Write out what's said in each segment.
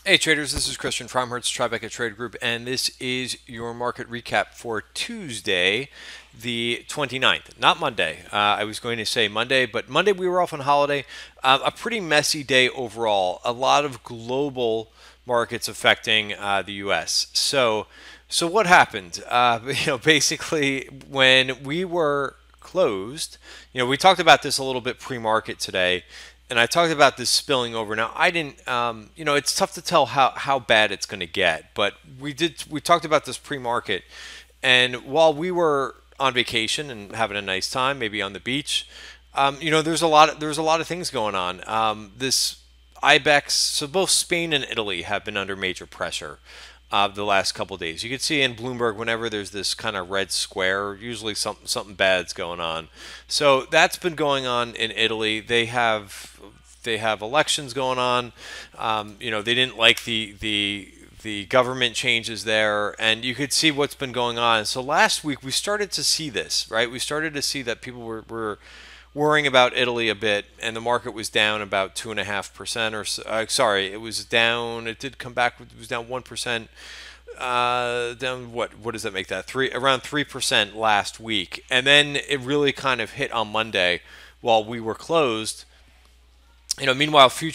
Hey traders, this is Christian from Hertz Tribeca Trade Group, and this is your market recap for Tuesday, the 29th. Not Monday. I was going to say Monday, but Monday we were off on holiday. A pretty messy day overall. A lot of global markets affecting the U.S. So what happened? Basically, when we were closed, we talked about this a little bit pre-market today, and I talked about this spilling over. Now, I didn't, it's tough to tell how bad it's going to get, but we talked about this pre-market, and while we were on vacation and having a nice time, maybe on the beach, there's a lot of things going on. This IBEX, so both Spain and Italy have been under major pressure the last couple of days. You can see in Bloomberg whenever there's this kind of red square, usually something bad's going on. So that's been going on in Italy. They have elections going on. They didn't like the government changes there, and you could see what's been going on. So last week we started to see this, right? We started to see that people were worrying about Italy a bit, and the market was down about 2.5% or so. Sorry, it was down. It did come back. It was down 1%. Down what? What does that make that? Around 3% last week, and then it really kind of hit on Monday while we were closed. Meanwhile, S&P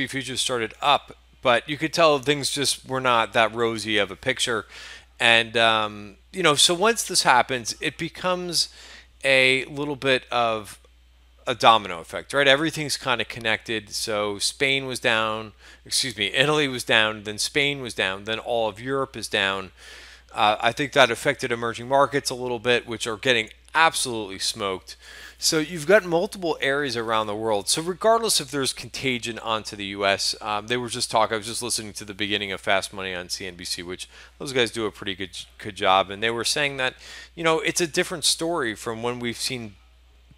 futures started up, but you could tell things just were not that rosy of a picture. And so once this happens, it becomes a little bit of a domino effect, right? Everything's kind of connected. So Italy was down, then Spain was down, then all of Europe is down. I think that affected emerging markets a little bit, which are getting absolutely smoked. So you've got multiple areas around the world. So regardless if there's contagion onto the U.S., they were just talking. I was just listening to the beginning of Fast Money on CNBC, which those guys do a pretty good job, and they were saying that it's a different story from when we've seen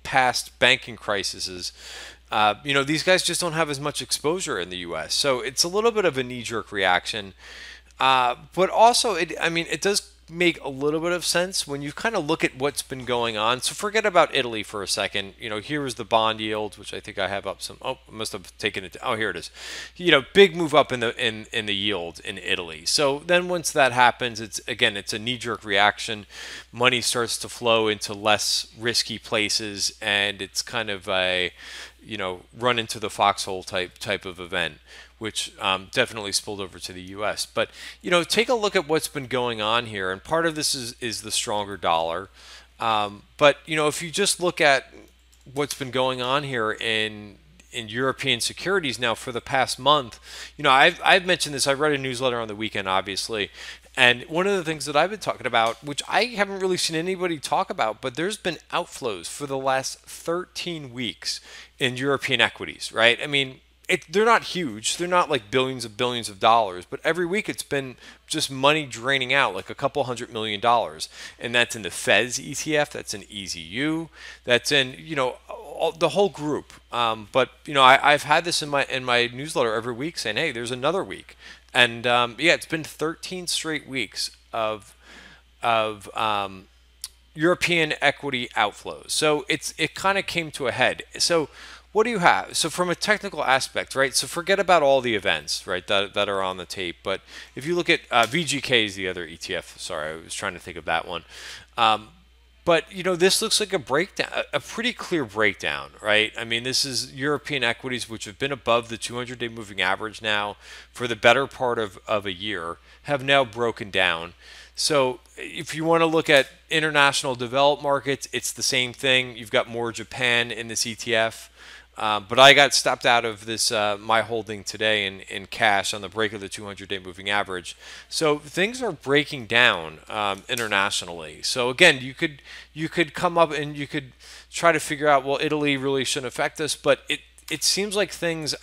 past banking crises. These guys just don't have as much exposure in the U.S., so it's a little bit of a knee-jerk reaction. But also, it does make a little bit of sense when you kind of look at what's been going on. So forget about Italy for a second. Here is the bond yield, which I think I have up some. Oh, I must have taken it. Oh, here it is. Big move up in the yield in Italy. So then once that happens, it's a knee-jerk reaction. Money starts to flow into less risky places, and it's kind of a run into the foxhole type of event, which definitely spilled over to the U.S. But take a look at what's been going on here, and part of this is the stronger dollar. But if you just look at what's been going on here in European securities now for the past month, I've mentioned this. I read a newsletter on the weekend, obviously. And one of the things that I've been talking about, which I haven't really seen anybody talk about, but there's been outflows for the last 13 weeks in European equities, right? They're not huge. They're not like billions of dollars, but every week it's been just money draining out, like a couple $100 million. And that's in the Fez ETF, that's in EZU, that's in, the whole group. But I've had this in my newsletter every week saying, hey, there's another week. And it's been 13 straight weeks of European equity outflows. So it kind of came to a head. So what do you have? So from a technical aspect, right? So forget about all the events, right, that are on the tape. But if you look at VGK is the other ETF. Sorry, I was trying to think of that one. But this looks like a breakdown, a pretty clear breakdown, right? This is European equities, which have been above the 200-day moving average now for the better part of a year, have now broken down. So if you want to look at international developed markets, it's the same thing. You've got more Japan in this ETF. But I got stopped out of this my holding today in cash on the break of the 200-day moving average. So things are breaking down internationally. So again, you could come up and you could try to figure out, well, Italy really shouldn't affect us, but it seems like things.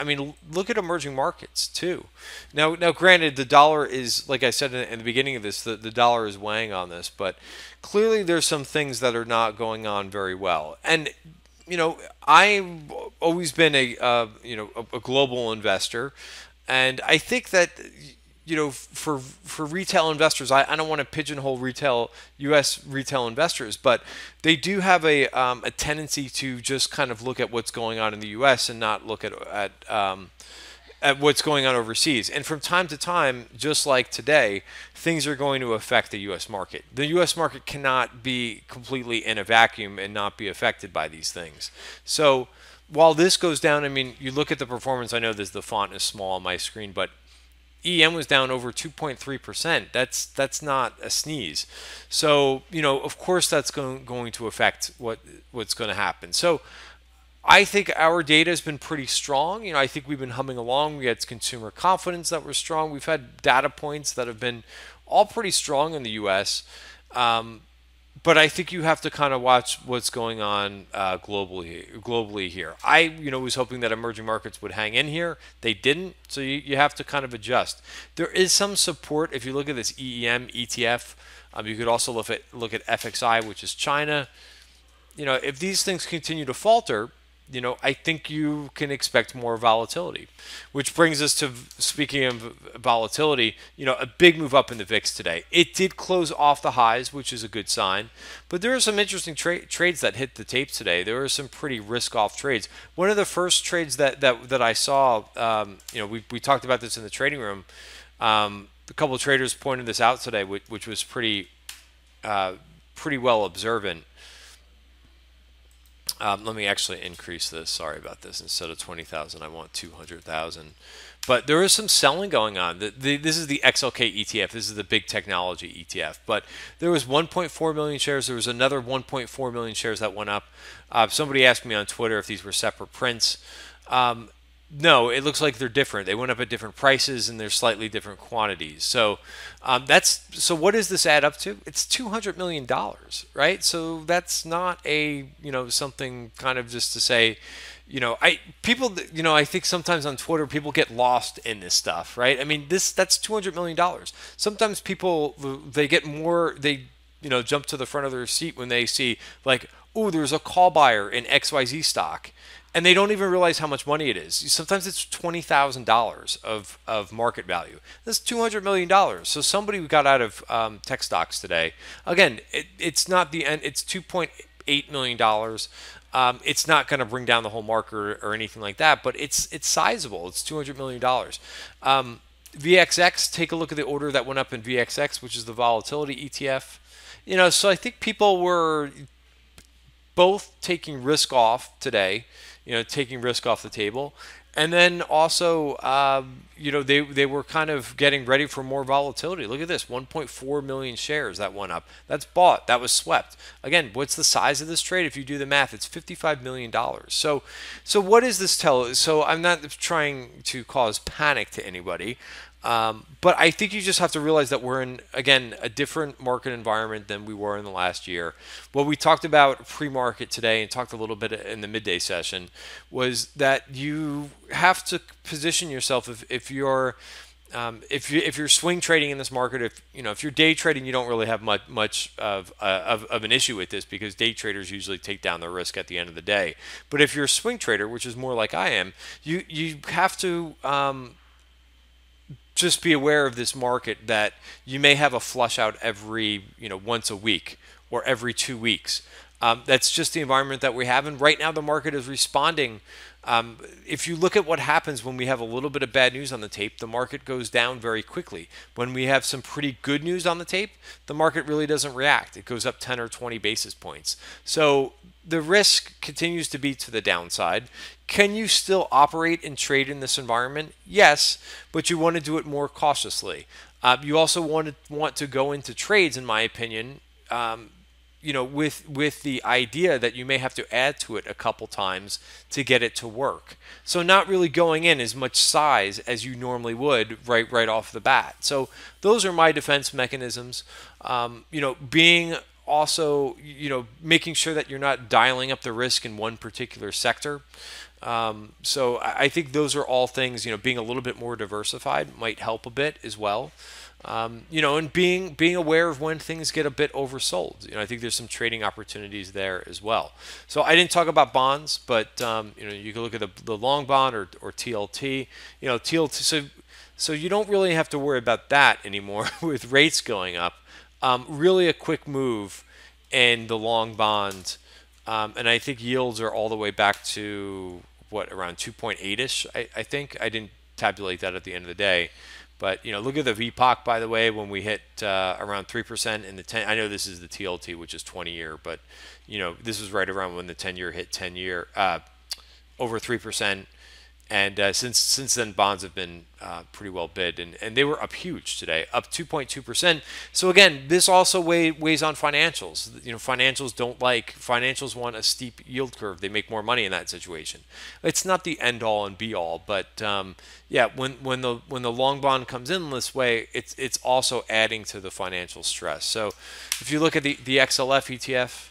Look at emerging markets too. Now, granted, the dollar is, like I said in the beginning of this, the dollar is weighing on this, but clearly there's some things that are not going on very well. And I've always been a global investor, and I think that for retail investors, I don't want to pigeonhole U.S. retail investors, but they do have a tendency to just kind of look at what's going on in the U.S. and not look at at what's going on overseas. And from time to time, just like today, things are going to affect the U.S. market. The U.S. market cannot be completely in a vacuum and not be affected by these things. So while this goes down, I mean, you look at the performance. I know the font is small on my screen, but EM was down over 2.3%. That's not a sneeze. So, of course that's going to affect what's going to happen. So I think our data has been pretty strong. I think we've been humming along. We had consumer confidence that was strong. We've had data points that have been all pretty strong in the U.S. But I think you have to kind of watch what's going on globally here. I was hoping that emerging markets would hang in here. They didn't, so you have to kind of adjust. There is some support if you look at this EEM ETF. You could also look at FXI, which is China. If these things continue to falter, I think you can expect more volatility, which brings us to, speaking of volatility, a big move up in the VIX today. It did close off the highs, which is a good sign, but there are some interesting trades that hit the tape today. There were some pretty risk-off trades. One of the first trades that I saw, we talked about this in the trading room. A couple of traders pointed this out today, which was pretty well observant. Let me actually increase this. Sorry about this. Instead of 20,000, I want 200,000. But there is some selling going on. This is the XLK ETF. This is the big technology ETF. But there was 1.4 million shares. There was another 1.4 million shares that went up. Somebody asked me on Twitter if these were separate prints. No, it looks like they're different. They went up at different prices and they're slightly different quantities. So so what does this add up to? It's $200 million, right? So that's not something kind of just to say, I think sometimes on Twitter people get lost in this stuff, right? I mean, that's $200 million. Sometimes people, they get more, they jump to the front of their seat when they see like, oh, there's a call buyer in XYZ stock. And they don't even realize how much money it is. Sometimes it's $20,000 of market value. That's $200 million. So somebody who got out of tech stocks today, again, it's not the end. It's $2.8 million. It's not going to bring down the whole market or anything like that, but it's sizable. It's $200 million. VXX, take a look at the order that went up in VXX, which is the volatility ETF. So I think people were both taking risk off today, taking risk off the table. And then also, they were kind of getting ready for more volatility. Look at this, 1.4 million shares that went up. That's bought. That was swept. Again, what's the size of this trade? If you do the math, it's $55 million. So what does this tell? So I'm not trying to cause panic to anybody. But I think you just have to realize that we're in, again, a different market environment than we were in the last year. What we talked about pre-market today and talked a little bit in the midday session was that you have to position yourself if you're swing trading in this market, if you're day trading, you don't really have much of an issue with this because day traders usually take down the risk at the end of the day. But if you're a swing trader, which is more like I am, you have to just be aware of this market that you may have a flush out every, once a week or every 2 weeks. That's just the environment that we have. And right now the market is responding. If you look at what happens when we have a little bit of bad news on the tape, the market goes down very quickly. When we have some pretty good news on the tape, the market really doesn't react. It goes up 10 or 20 basis points. So the risk continues to be to the downside. Can you still operate and trade in this environment? Yes, but you want to do it more cautiously. You also want to go into trades, in my opinion, with the idea that you may have to add to it a couple times to get it to work. So not really going in as much size as you normally would right off the bat. So those are my defense mechanisms. Being also, making sure that you're not dialing up the risk in one particular sector. So I think those are all things, being a little bit more diversified might help a bit as well. And being aware of when things get a bit oversold. I think there's some trading opportunities there as well. So I didn't talk about bonds, but you can look at the long bond or TLT. TLT. So you don't really have to worry about that anymore with rates going up. Really a quick move in the long bond, and I think yields are all the way back to around 2.8ish. I think I didn't tabulate that at the end of the day. But look at the VPOC, by the way, when we hit around 3% in the 10. I know this is the TLT, which is 20-year, but this was right around when the 10-year hit 10-year over 3%. And since then, bonds have been pretty well bid, and they were up huge today, up 2.2%. So again, this also weighs on financials. Financials want a steep yield curve. They make more money in that situation. It's not the end all and be all, but yeah, when the long bond comes in this way, it's also adding to the financial stress. So if you look at the XLF ETF,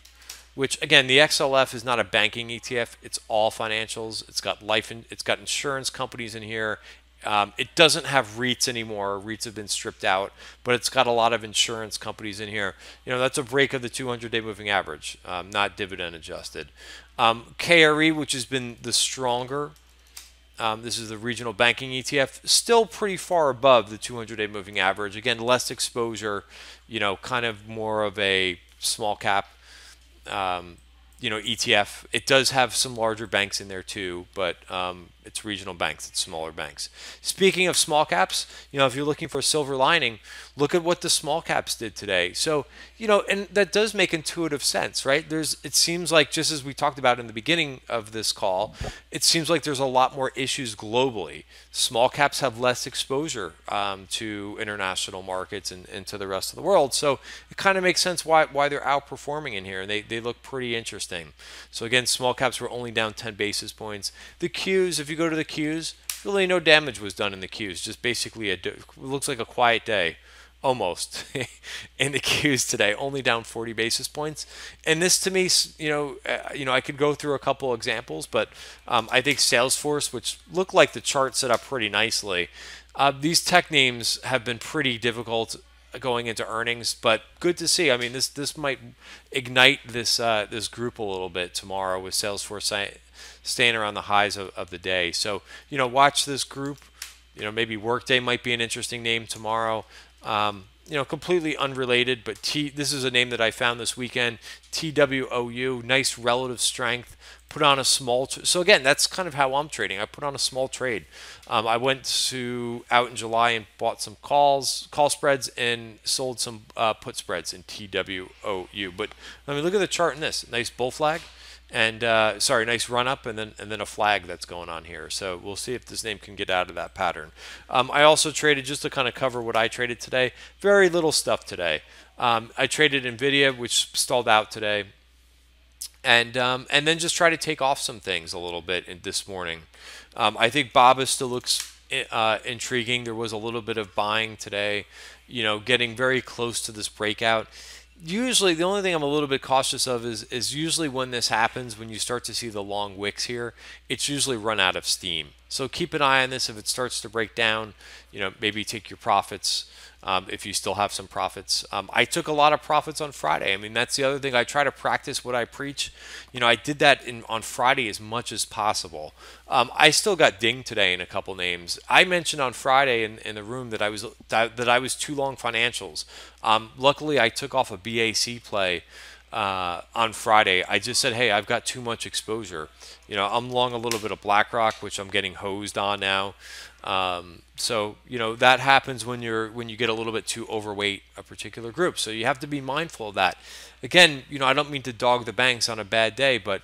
which again, the XLF is not a banking ETF. It's all financials. It's got it's got insurance companies in here. It doesn't have REITs anymore. REITs have been stripped out, but it's got a lot of insurance companies in here. That's a break of the 200-day moving average, not dividend adjusted. KRE, which has been the stronger. This is the regional banking ETF, still pretty far above the 200-day moving average. Again, less exposure, kind of more of a small cap ETF. It does have some larger banks in there too, but it's regional banks, it's smaller banks. Speaking of small caps, if you're looking for a silver lining, look at what the small caps did today. So, and that does make intuitive sense, right? It seems like, just as we talked about in the beginning of this call, it seems like there's a lot more issues globally. Small caps have less exposure to international markets and to the rest of the world. So it kind of makes sense why they're outperforming in here, and they look pretty interesting. So again, small caps were only down 10 basis points. The Qs, if you go to the Qs, really no damage was done in the Qs. Just basically it looks like a quiet day, almost, in the Qs today. Only down 40 basis points. And this, to me, I could go through a couple examples, but I think Salesforce, which looked like the chart set up pretty nicely. These tech names have been pretty difficult going into earnings, but good to see. I mean, this might ignite this group a little bit tomorrow with Salesforce staying around the highs of the day. So watch this group. Maybe Workday might be an interesting name tomorrow. Completely unrelated, but this is a name that I found this weekend. TWOU, nice relative strength. Put on a small. So again, that's kind of how I'm trading. I put on a small trade. I went out in July and bought some call spreads, and sold some put spreads in TWOU. But I mean, look at the chart in this. Nice bull flag, and nice run up, and then a flag that's going on here. So we'll see if this name can get out of that pattern. I also traded, just to kind of cover what I traded today. Very little stuff today. I traded Nvidia, which stalled out today. And then just try to take off some things a little bit this morning. I think BABA still looks intriguing. There was a little bit of buying today, getting very close to this breakout. Usually, the only thing I'm a little bit cautious of is usually when this happens, when you start to see the long wicks here, it's usually run out of steam. So keep an eye on this. If it starts to break down, maybe take your profits. If you still have some profits. I took a lot of profits on Friday. I mean, that's the other thing. I try to practice what I preach. I did that on Friday as much as possible. I still got dinged today in a couple names. I mentioned on Friday in the room that I was too long financials. Luckily, I took off a BAC play on Friday. I just said, hey, I've got too much exposure. I'm long a little bit of BlackRock, which I'm getting hosed on now. So that happens when you get a little bit too overweight a particular group. So you have to be mindful of that. Again, I don't mean to dog the banks on a bad day, but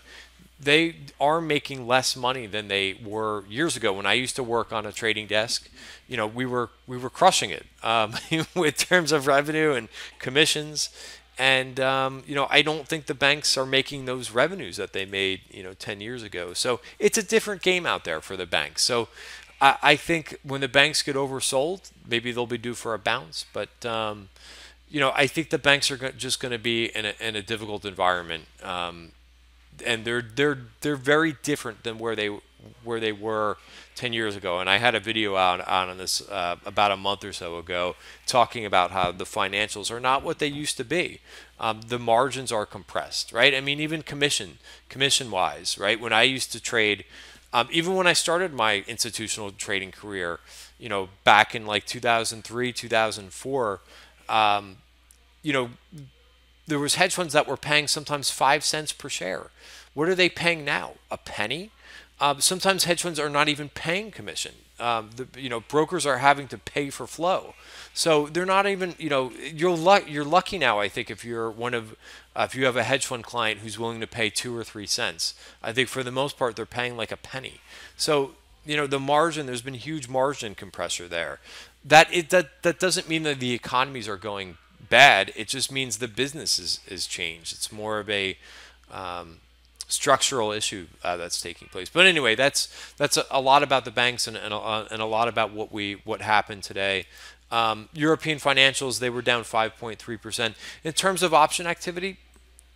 they are making less money than they were years ago. When I used to work on a trading desk, we were crushing it in terms of revenue and commissions. And I don't think the banks are making those revenues that they made 10 years ago. So it's a different game out there for the banks. So I think when the banks get oversold, maybe they'll be due for a bounce. But I think the banks are just going to be in a difficult environment, and they're very different than where they were 10 years ago. And I had a video out on this about a month or so ago, talking about how the financials are not what they used to be. The margins are compressed, right? I mean, even commission wise, right? When I used to trade. Even when I started my institutional trading career, back in like 2003, 2004, there was hedge funds that were paying sometimes 5 cents per share. What are they paying now? A penny? Sometimes hedge funds are not even paying commission. Brokers are having to pay for flow, so they're not even. You're lucky now. I think if you have a hedge fund client who's willing to pay 2 or 3 cents, I think for the most part they're paying like a penny. So the margin. There's been huge margin compressor there. That doesn't mean that the economies are going bad. It just means the business is changed. It's more of a structural issue that's taking place. But anyway, that's a lot about the banks and a lot about what happened today. European financials, they were down 5.3%. In terms of option activity,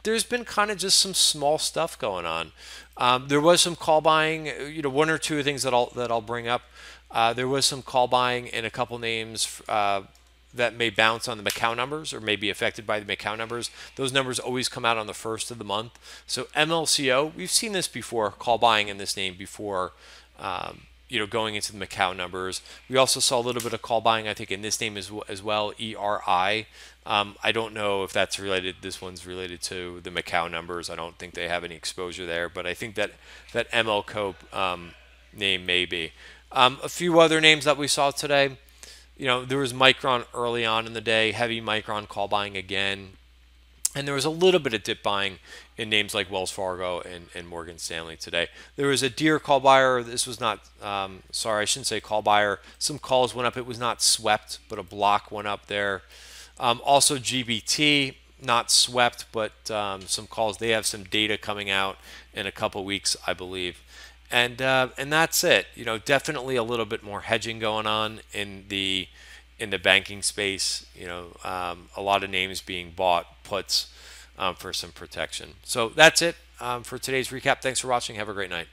there's been kind of just some small stuff going on. There was some call buying. One or two things that I'll bring up. There was some call buying in a couple names that may bounce on the Macau numbers or may be affected by the Macau numbers. Those numbers always come out on the first of the month. So MLCO, we've seen this before, call buying in this name before, going into the Macau numbers. We also saw a little bit of call buying, I think, in this name as well, ERI. I don't know if that's related. This one's related to the Macau numbers. I don't think they have any exposure there, but I think that MLCO name may be. A few other names that we saw today. There was Micron early on in the day, heavy Micron call buying again. And there was a little bit of dip buying in names like Wells Fargo and Morgan Stanley today. There was a Deer call buyer. This was not, sorry, I shouldn't say call buyer. Some calls went up. It was not swept, but a block went up there. Also GBT, not swept, but some calls. They have some data coming out in a couple weeks, I believe. And that's it. Definitely a little bit more hedging going on in the banking space. A lot of names being bought puts for some protection. So that's it for today's recap. Thanks for watching. Have a great night.